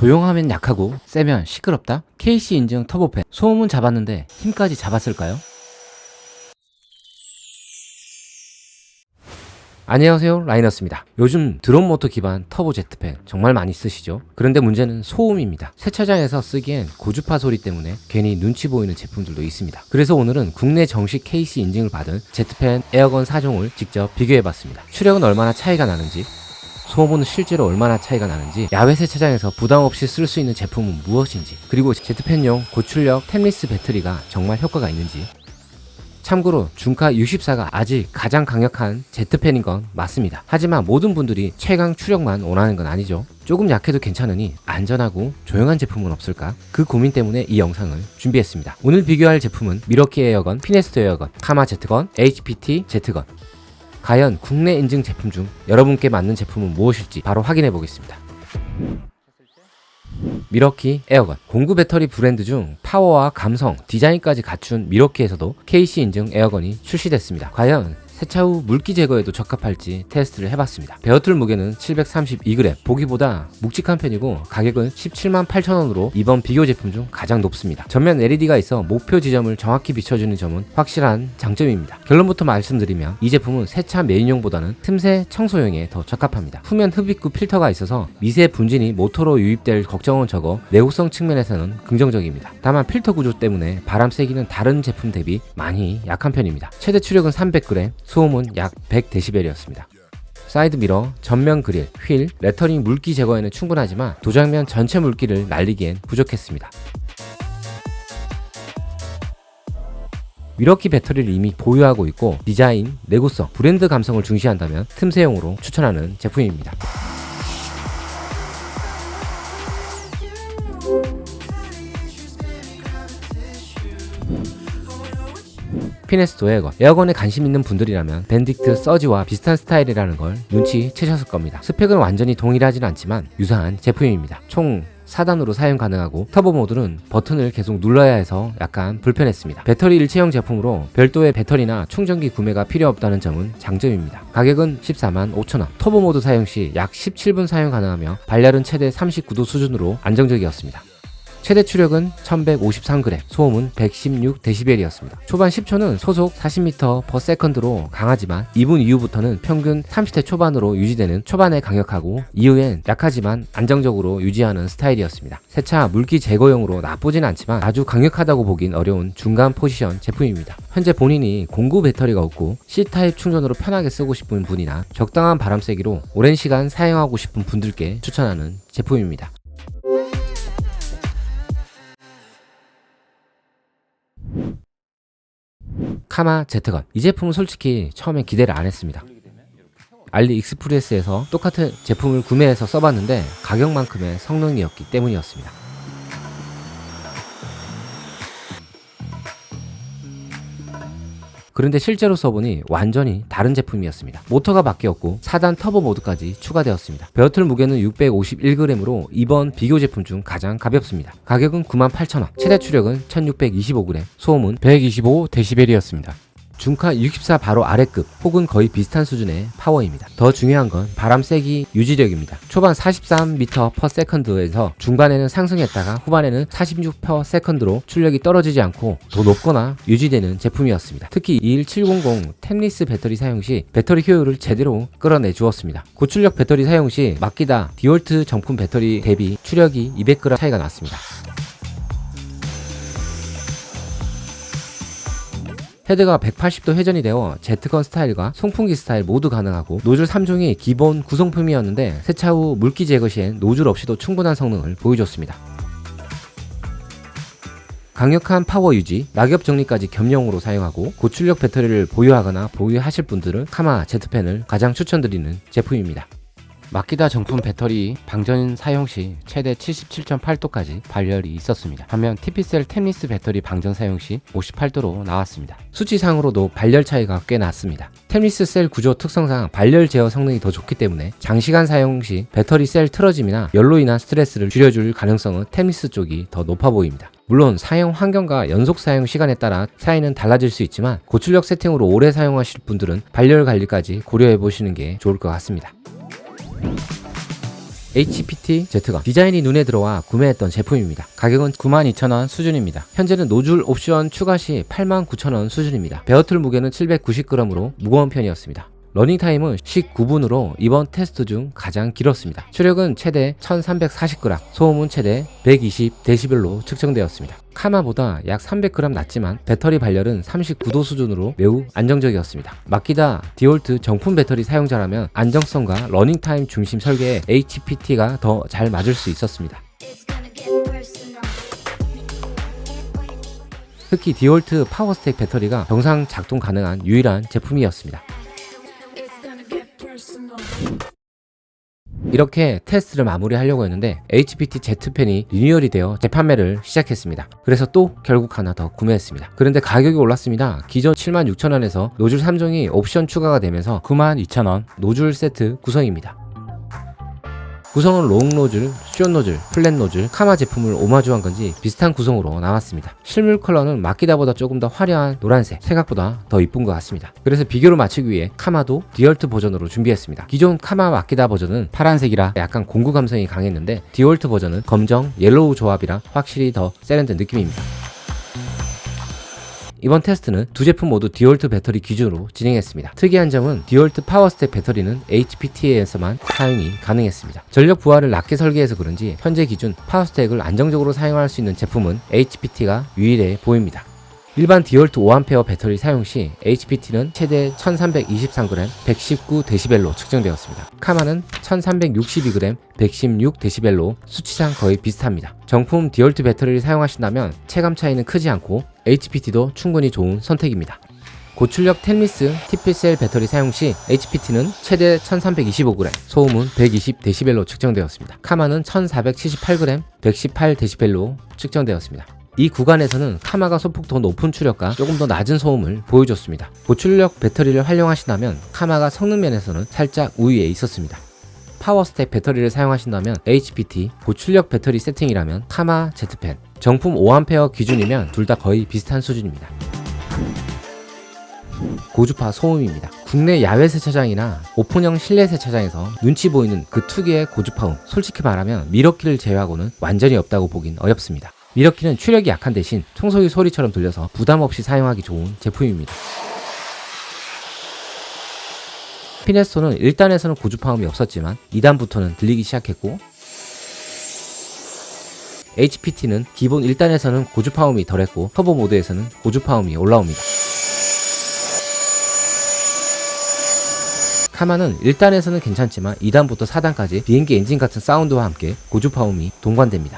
조용하면 약하고 세면 시끄럽다? KC 인증 터보팬. 소음은 잡았는데 힘까지 잡았을까요? 안녕하세요, 라이너스입니다. 요즘 드론 모터 기반 터보 제트팬 정말 많이 쓰시죠? 그런데 문제는 소음입니다. 세차장에서 쓰기엔 고주파 소리 때문에 괜히 눈치 보이는 제품들도 있습니다. 그래서 오늘은 국내 정식 KC 인증을 받은 제트팬 에어건 4종을 직접 비교해봤습니다. 출력은 얼마나 차이가 나는지, 소음은 실제로 얼마나 차이가 나는지, 야외 세차장에서 부담없이 쓸 수 있는 제품은 무엇인지, 그리고 제트팬용 고출력 템리스 배터리가 정말 효과가 있는지. 참고로 중카 64가 아직 가장 강력한 제트팬인 건 맞습니다. 하지만 모든 분들이 최강 출력만 원하는 건 아니죠. 조금 약해도 괜찮으니 안전하고 조용한 제품은 없을까? 그 고민 때문에 이 영상을 준비했습니다. 오늘 비교할 제품은 미러키 에어건, 피네스트 에어건, 카마 제트건, HPT 제트건. 과연 국내 인증 제품 중 여러분께 맞는 제품은 무엇일지 바로 확인해 보겠습니다. 미러키 에어건. 공구 배터리 브랜드 중 파워와 감성, 디자인까지 갖춘 미러키에서도 KC 인증 에어건이 출시됐습니다. 과연 세차 후 물기 제거에도 적합할지 테스트를 해봤습니다. 베어툴 무게는 732g, 보기보다 묵직한 편이고 가격은 178,000원으로 이번 비교 제품 중 가장 높습니다. 전면 LED가 있어 목표 지점을 정확히 비춰주는 점은 확실한 장점입니다. 결론부터 말씀드리면 이 제품은 세차 메인용보다는 틈새 청소용에 더 적합합니다. 후면 흡입구 필터가 있어서 미세 분진이 모터로 유입될 걱정은 적어 내구성 측면에서는 긍정적입니다. 다만 필터 구조 때문에 바람 세기는 다른 제품 대비 많이 약한 편입니다. 최대 추력은 300g, 소음은 약 100dB이었습니다. 사이드 미러, 전면 그릴, 휠, 레터링 물기 제거에는 충분하지만 도장면 전체 물기를 날리기엔 부족했습니다. 미러키 배터리를 이미 보유하고 있고 디자인, 내구성, 브랜드 감성을 중시한다면 틈새용으로 추천하는 제품입니다. 피네스트 에어건. 에어건에 관심 있는 분들이라면 벤딕트 서지와 비슷한 스타일이라는 걸 눈치채셨을 겁니다. 스펙은 완전히 동일하진 않지만 유사한 제품입니다. 총 4단으로 사용 가능하고 터보 모드는 버튼을 계속 눌러야 해서 약간 불편했습니다. 배터리 일체형 제품으로 별도의 배터리나 충전기 구매가 필요 없다는 점은 장점입니다. 가격은 145,000원. 터보 모드 사용 시 약 17분 사용 가능하며 발열은 최대 39도 수준으로 안정적이었습니다. 최대 추력은 1153g, 소음은 116dB이었습니다. 초반 10초는 소속 40m/s로 강하지만 2분 이후부터는 평균 30대 초반으로 유지되는 초반에 강력하고 이후엔 약하지만 안정적으로 유지하는 스타일이었습니다. 세차 물기 제거용으로 나쁘진 않지만 아주 강력하다고 보긴 어려운 중간 포지션 제품입니다. 현재 본인이 공구 배터리가 없고 C타입 충전으로 편하게 쓰고 싶은 분이나 적당한 바람 세기로 오랜 시간 사용하고 싶은 분들께 추천하는 제품입니다. 카마 제트건. 이 제품은 솔직히 처음엔 기대를 안 했습니다. 알리익스프레스에서 똑같은 제품을 구매해서 써봤는데 가격만큼의 성능이었기 때문이었습니다. 그런데 실제로 써보니 완전히 다른 제품이었습니다. 모터가 바뀌었고 4단 터보 모드까지 추가되었습니다. 베어툴 무게는 651g으로 이번 비교 제품 중 가장 가볍습니다. 가격은 98,000원, 최대 추력은 1625g, 소음은 125dB이었습니다. 중카 64 바로 아래급 혹은 거의 비슷한 수준의 파워입니다. 더 중요한 건 바람 세기 유지력입니다. 초반 43m/s에서 중반에는 상승했다가 후반에는 46/s로 출력이 떨어지지 않고 더 높거나 유지되는 제품이었습니다. 특히 21700 템리스 배터리 사용 시 배터리 효율을 제대로 끌어내 주었습니다. 고출력 배터리 사용 시 마키다 디월트 정품 배터리 대비 추력이 200g 차이가 났습니다. 헤드가 180도 회전이 되어 제트건 스타일과 송풍기 스타일 모두 가능하고 노즐 3종이 기본 구성품이었는데 세차 후 물기 제거 시엔 노즐 없이도 충분한 성능을 보여줬습니다. 강력한 파워 유지, 낙엽 정리까지 겸용으로 사용하고 고출력 배터리를 보유하거나 보유하실 분들은 카마 제트팬을 가장 추천드리는 제품입니다. 마키다 정품 배터리 방전 사용 시 최대 77.8도까지 발열이 있었습니다. 반면 TP셀 템리스 배터리 방전 사용 시 58도로 나왔습니다. 수치상으로도 발열 차이가 꽤 났습니다. 템리스 셀 구조 특성상 발열 제어 성능이 더 좋기 때문에 장시간 사용 시 배터리 셀 틀어짐이나 열로 인한 스트레스를 줄여줄 가능성은 템리스 쪽이 더 높아 보입니다. 물론 사용 환경과 연속 사용 시간에 따라 차이는 달라질 수 있지만 고출력 세팅으로 오래 사용하실 분들은 발열 관리까지 고려해 보시는 게 좋을 것 같습니다. HPT Z가 디자인이 눈에 들어와 구매했던 제품입니다. 가격은 92,000원 수준입니다. 현재는 노즐 옵션 추가 시 89,000원 수준입니다. 베어툴 무게는 790g으로 무거운 편이었습니다. 러닝타임은 19분으로 이번 테스트 중 가장 길었습니다. 추력은 최대 1340g, 소음은 최대 120dB로 측정되었습니다. 카마보다 약 300g 낮지만 배터리 발열은 39도 수준으로 매우 안정적이었습니다. 마키다 디올트 정품 배터리 사용자라면 안정성과 러닝타임 중심 설계에 HPT가 더 잘 맞을 수 있었습니다. 특히 디올트 파워스택 배터리가 정상 작동 가능한 유일한 제품이었습니다. 이렇게 테스트를 마무리하려고 했는데 HPT Z펜이 리뉴얼이 되어 재판매를 시작했습니다. 그래서 또 결국 하나 더 구매했습니다. 그런데 가격이 올랐습니다. 기존 76,000원에서 노즐 3종이 옵션 추가가 되면서 92,000원 노즐 세트 구성입니다. 구성은 롱 노즐, 숏 노즐, 플랫 노즐, 카마 제품을 오마주한 건지 비슷한 구성으로 나왔습니다. 실물 컬러는 마키다보다 조금 더 화려한 노란색, 생각보다 더 이쁜 것 같습니다. 그래서 비교를 맞추기 위해 카마도 디올트 버전으로 준비했습니다. 기존 카마 마키다 버전은 파란색이라 약간 공구 감성이 강했는데 디올트 버전은 검정, 옐로우 조합이라 확실히 더 세련된 느낌입니다. 이번 테스트는 두 제품 모두 디올트 배터리 기준으로 진행했습니다. 특이한 점은 디올트 파워스택 배터리는 HPT에서만 사용이 가능했습니다. 전력 부하를 낮게 설계해서 그런지 현재 기준 파워스택을 안정적으로 사용할 수 있는 제품은 HPT가 유일해 보입니다. 일반 디올트 5A 배터리 사용 시 HPT는 최대 1323g, 119dB로 측정되었습니다. 카마는 1362g, 116dB로 수치상 거의 비슷합니다. 정품 디올트 배터리를 사용하신다면 체감 차이는 크지 않고 HPT도 충분히 좋은 선택입니다. 고출력 텔미스 TPCL 배터리 사용 시 HPT는 최대 1325g, 소음은 120dB로 측정되었습니다. 카마는 1478g, 118dB로 측정되었습니다. 이 구간에서는 카마가 소폭 더 높은 출력과 조금 더 낮은 소음을 보여줬습니다. 고출력 배터리를 활용하신다면 카마가 성능 면에서는 살짝 우위에 있었습니다. 파워스택 배터리를 사용하신다면 HPT, 고출력 배터리 세팅이라면 카마 Z펜, 정품 5A 기준이면 둘 다 거의 비슷한 수준입니다. 고주파 소음입니다. 국내 야외 세차장이나 오픈형 실내 세차장에서 눈치 보이는 그 특유의 고주파음, 솔직히 말하면 미러키를 제외하고는 완전히 없다고 보긴 어렵습니다. 미러키는 출력이 약한 대신 청소기 소리처럼 들려서 부담 없이 사용하기 좋은 제품입니다. 피네스토는 1단에서는 고주파음이 없었지만 2단부터는 들리기 시작했고, HPT는 기본 1단에서는 고주파음이 덜했고 터보 모드에서는 고주파음이 올라옵니다. 카마는 1단에서는 괜찮지만 2단부터 4단까지 비행기 엔진 같은 사운드와 함께 고주파음이 동반됩니다.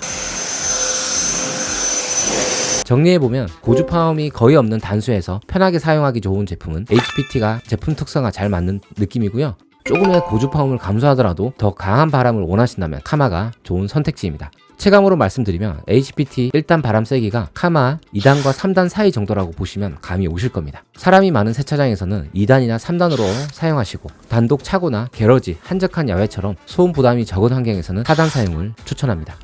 정리해보면 고주파음이 거의 없는 단수에서 편하게 사용하기 좋은 제품은 HPT가 제품 특성과 잘 맞는 느낌이고요. 조금의 고주파음을 감수하더라도 더 강한 바람을 원하신다면 카마가 좋은 선택지입니다. 체감으로 말씀드리면 HPT 1단 바람 세기가 카마 2단과 3단 사이 정도라고 보시면 감이 오실 겁니다. 사람이 많은 세차장에서는 2단이나 3단으로 사용하시고 단독 차고나 게러지, 한적한 야외처럼 소음 부담이 적은 환경에서는 4단 사용을 추천합니다.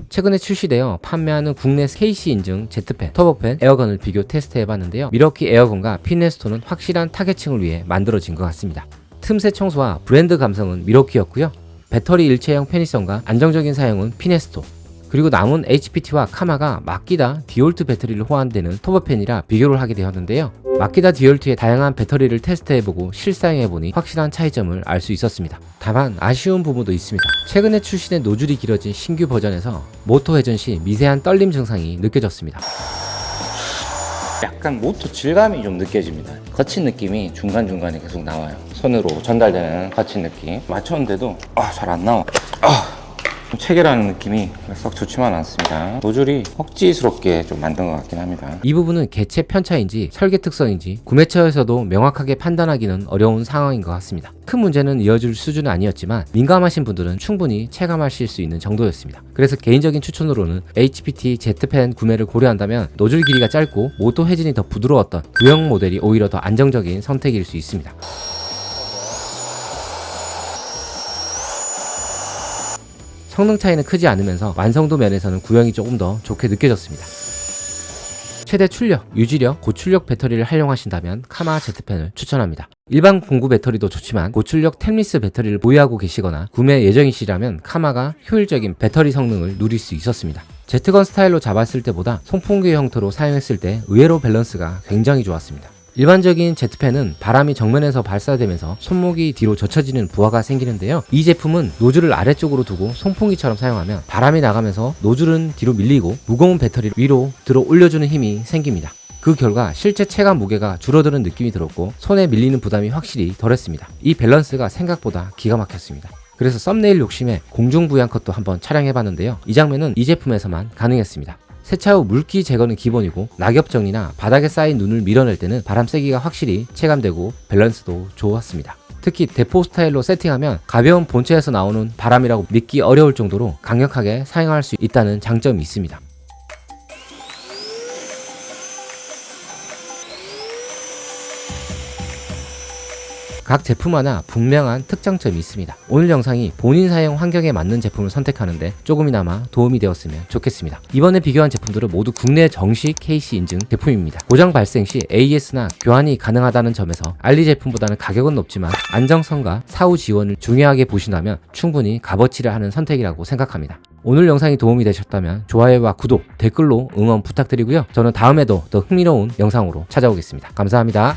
최근에 출시되어 판매하는 국내 KC 인증 Z펜, 터보펜, 에어건을 비교 테스트해봤는데요. 미러키 에어건과 피네스토는 확실한 타겟층을 위해 만들어진 것 같습니다. 틈새 청소와 브랜드 감성은 미러키였고요. 배터리 일체형 편의성과 안정적인 사용은 피네스토, 그리고 남은 HPT와 카마가 마키다 디올트 배터리를 호환되는 터보펜이라 비교를 하게 되었는데요. 마키다 디올트의 다양한 배터리를 테스트해보고 실사용해보니 확실한 차이점을 알 수 있었습니다. 다만 아쉬운 부분도 있습니다. 최근에 출시된 노즐이 길어진 신규 버전에서 모터 회전 시 미세한 떨림 증상이 느껴졌습니다. 약간 모터 질감이 좀 느껴집니다. 거친 느낌이 중간중간에 계속 나와요. 손으로 전달되는 거친 느낌. 맞췄는데도 잘 안 나와. 체결하는 느낌이 썩 좋지만 않습니다. 노즐이 억지스럽게 좀 만든 것 같긴 합니다. 이 부분은 개체 편차인지 설계 특성인지 구매처에서도 명확하게 판단하기는 어려운 상황인 것 같습니다. 큰 문제는 이어줄 수준은 아니었지만 민감하신 분들은 충분히 체감하실 수 있는 정도였습니다. 그래서 개인적인 추천으로는 HPT Z펜 구매를 고려한다면 노즐 길이가 짧고 모터 회전이 더 부드러웠던 구형 모델이 오히려 더 안정적인 선택일 수 있습니다. 성능 차이는 크지 않으면서 완성도 면에서는 구형이 조금 더 좋게 느껴졌습니다. 최대 출력, 유지력, 고출력 배터리를 활용하신다면 카마 Z펜을 추천합니다. 일반 공구 배터리도 좋지만 고출력 템리스 배터리를 보유하고 계시거나 구매 예정이시라면 카마가 효율적인 배터리 성능을 누릴 수 있었습니다. Z건 스타일로 잡았을 때보다 송풍기 형태로 사용했을 때 의외로 밸런스가 굉장히 좋았습니다. 일반적인 Z펜은 바람이 정면에서 발사되면서 손목이 뒤로 젖혀지는 부하가 생기는데요. 이 제품은 노즐을 아래쪽으로 두고 송풍기처럼 사용하면 바람이 나가면서 노즐은 뒤로 밀리고 무거운 배터리를 위로 들어 올려주는 힘이 생깁니다. 그 결과 실제 체감 무게가 줄어드는 느낌이 들었고 손에 밀리는 부담이 확실히 덜했습니다. 이 밸런스가 생각보다 기가 막혔습니다. 그래서 썸네일 욕심에 공중부양컷도 한번 촬영해봤는데요. 이 장면은 이 제품에서만 가능했습니다. 세차 후 물기 제거는 기본이고 낙엽 정리나 바닥에 쌓인 눈을 밀어낼 때는 바람 세기가 확실히 체감되고 밸런스도 좋았습니다. 특히 대포 스타일로 세팅하면 가벼운 본체에서 나오는 바람이라고 믿기 어려울 정도로 강력하게 사용할 수 있다는 장점이 있습니다. 각 제품 하나 분명한 특장점이 있습니다. 오늘 영상이 본인 사용 환경에 맞는 제품을 선택하는데 조금이나마 도움이 되었으면 좋겠습니다. 이번에 비교한 제품들은 모두 국내 정식 KC 인증 제품입니다. 고장 발생 시 AS나 교환이 가능하다는 점에서 알리 제품보다는 가격은 높지만 안정성과 사후 지원을 중요하게 보신다면 충분히 값어치를 하는 선택이라고 생각합니다. 오늘 영상이 도움이 되셨다면 좋아요와 구독, 댓글로 응원 부탁드리고요. 저는 다음에도 더 흥미로운 영상으로 찾아오겠습니다. 감사합니다.